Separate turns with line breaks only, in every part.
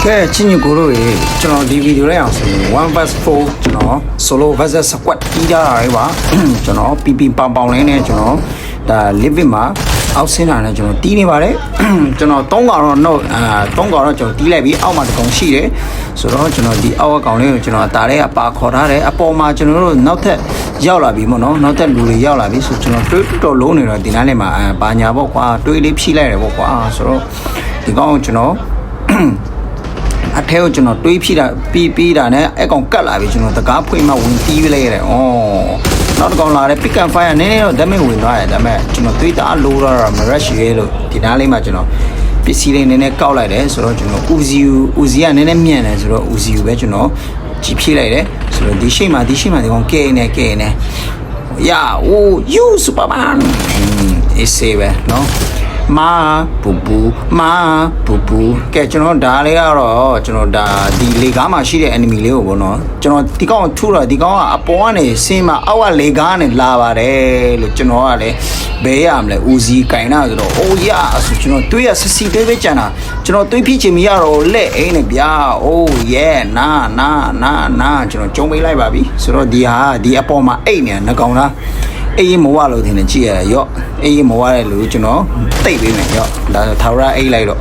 ကဲချင်းကိုတို့ရေကျွန်တော်ဒီဗီဒီယိုလေးအောင်ဆိုရင်1 vs 4ကျွန်တော် solo versus squad တီးကြတာလေးပါကျွန်တော်ပီပီပေါင်ပေါင်လေးနဲ့ကျွန်တော်ဒါ limit မှာအောက်ဆင်းတာနဲ့ကျွန်တော်တီးနေပါတယ်ကျွန်တော်3ကောင်တော့ note 3ကောင်တော့ကျွန်တော်တီးလိုက်ပြီးအောက်မှာတစ်ကောင်ရှိတယ်ဆိုတော့ကျွန်တော်ဒီအောက်ကောင်လေးကိုကျွန်တော်အတားလေးကပါခေါ်ထားတယ်အပေါ်မှာကျွန်တော်တို့နောက်ထပ်ရောက်လာပြီပေါ့နော်နောက်ထပ်လူတွေရောက်လာပြီဆိုကျွန်တော်တွေးတော်လုံးနေတော့ဒီနားလေးမှာဘာညာပေါ့ကွာတွေးလေးဖြိလိုက်တယ်ပေါ့ကွာဆိုတော့ဒီကောင်ကိုကျွန်တော်အထဲကိုကျွန်တော်တွေးဖြိတာပြီးတာနဲ့အကောင်ကတ်လာပြီကျွန်တော်တကားဖွင့်မှဝင်တီးလိုက်ရတယ်နောက်တစ်ကောင်လာတယ် pick and fire နည်းနည်းတော့ damage ဝင်သွားတယ်ဒါပေမဲ့ကျွန်တော်တွေးတာလိုတော့ rush ရဲလို့ဒီနားလေးမှာကျွန်တော်ပစ္စည်းလေးနည်းနည်းကောက်လိုက်တယ်ဆိုတော့ကျွန်တော် Uzi ကနည်းနည်းမြန့်တယ်ဆိုတော့ Uzi ကိုပဲကျွန်တော်ကြည့်ဖြိလိုက်တယ်ဆိုတော့ဒီရှိမှဒီကောင်ကဲနေYeah oh you Superman ese ပဲနော်မာပူပူကဲကျွန်တော်ဒါလေးကတော့ကျွန်တော်ဒါဒီလေကားမှာရှိတဲ့ enemy လေးကိုပေါ့နော်ကျွန်တော်ဒီကောင်ထူတော့ဒီကောင်ကအပေါ်ကနေဆင်းမှာအောက်ကလေကားနဲ့လာပါတယ်လို့ကျွန်တော်ကလည်းဘယ်ရမလဲဦးစီးကင်တာဆိုတော့ oh yeah ဆိုကျွန်တော်တွေးရစစီတွေးပဲကြံတာကျွန်တော်တွေးဖြစ်ချင်မရတော့လက်အိမ်နဲ့ဗျာ oh yeah နာကျွန်တော်ကြုံပေးလိုက်ပါပြီဆိုတော့ဒီအပေါ်မှာအိတ်နေနှကောင်လားအေးမဝလို့ထင်တယ်ကြည့်ရရော့အေးမဝတဲ့လူကျွန်တော်တိတ်ပေးမယ်ရော့ဒါဆိုထာဝရအိတ်လိုက်တော့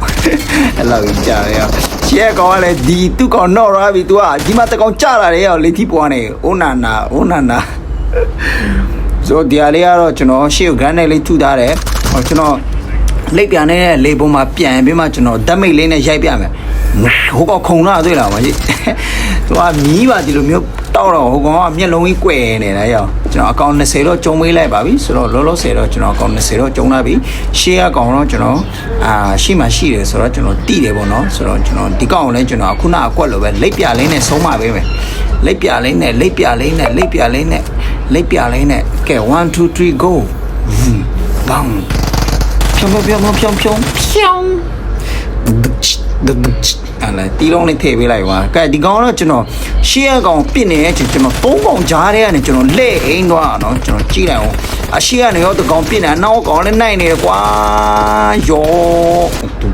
အဲ့လိုကြီးကြားရရောရှေ့ကောင်ကလည်းဒီသူ့ကောင်တော့ရပြီ तू ကဒီမှာတကောင်ကြလာတယ်ရောလေတိပွားနေအိုးနာနာဆိုဒီအလေးကတော့ကျွန်တော်ရှေ့ကိုဂရန်နဲ့လေးထုထားတယ်ကျွန်တော်လိပ်ပြန်နေတဲ့လေပုံမှာပြန်ပြီးမှကျွန်တော်ဓာတ်မိတ်လေးနဲ့ရိုက်ပြမယ်ဟိုကောင်ခုံလာတွေ့လားမကြီးသူကမီးပါဒီလိုမျိုးတောက်တော့ဟိုကောင်ကမျက်လုံးကြီးကွယ်နေတာရောကျွန်တော်အကောင့်20တော့ကျုံမေးလိုက်ပါပြီဆိုတော့လောလောဆယ်တော့ကျွန်တော်အကောင့်20တော့ကျုံလာပြီရှေ့အကောင်တော့ကျွန်တော်ရှေ့မှာရှိတယ်ဆိုတော့ကျွန်တော်တိတယ်ပေါ့နော်ဆိုတော့ကျွန်တော်ဒီကောင်ကိုလည်းကျွန်တော်ခုနအကွက်လိုပဲလိပ်ပြလေးနဲ့ဆုံးမပေးမယ်လိပ်ပြလေးနဲ့ကဲ1 2 3 go ဘမ်ဖြုံအဲ့လေတီလုံးလေးထည့်ပေးလိုက်ပါကဲဒီကောင်တော့ကျွန်တော်ရှေ့အကောင်ပြစ်နေတဲ့အချိန်ကျွန်တော်3ကောင်ကြားထဲကနေကျွန်တော်လက်အိမ်သွားတော့ကျွန်တော်ကြည့်လိုက်အောင်အရှေ့ကနေရောတကောင်ပြစ်နေနောက်ကောင်လည်းနိုင်နေတယ်ကွာယောတူ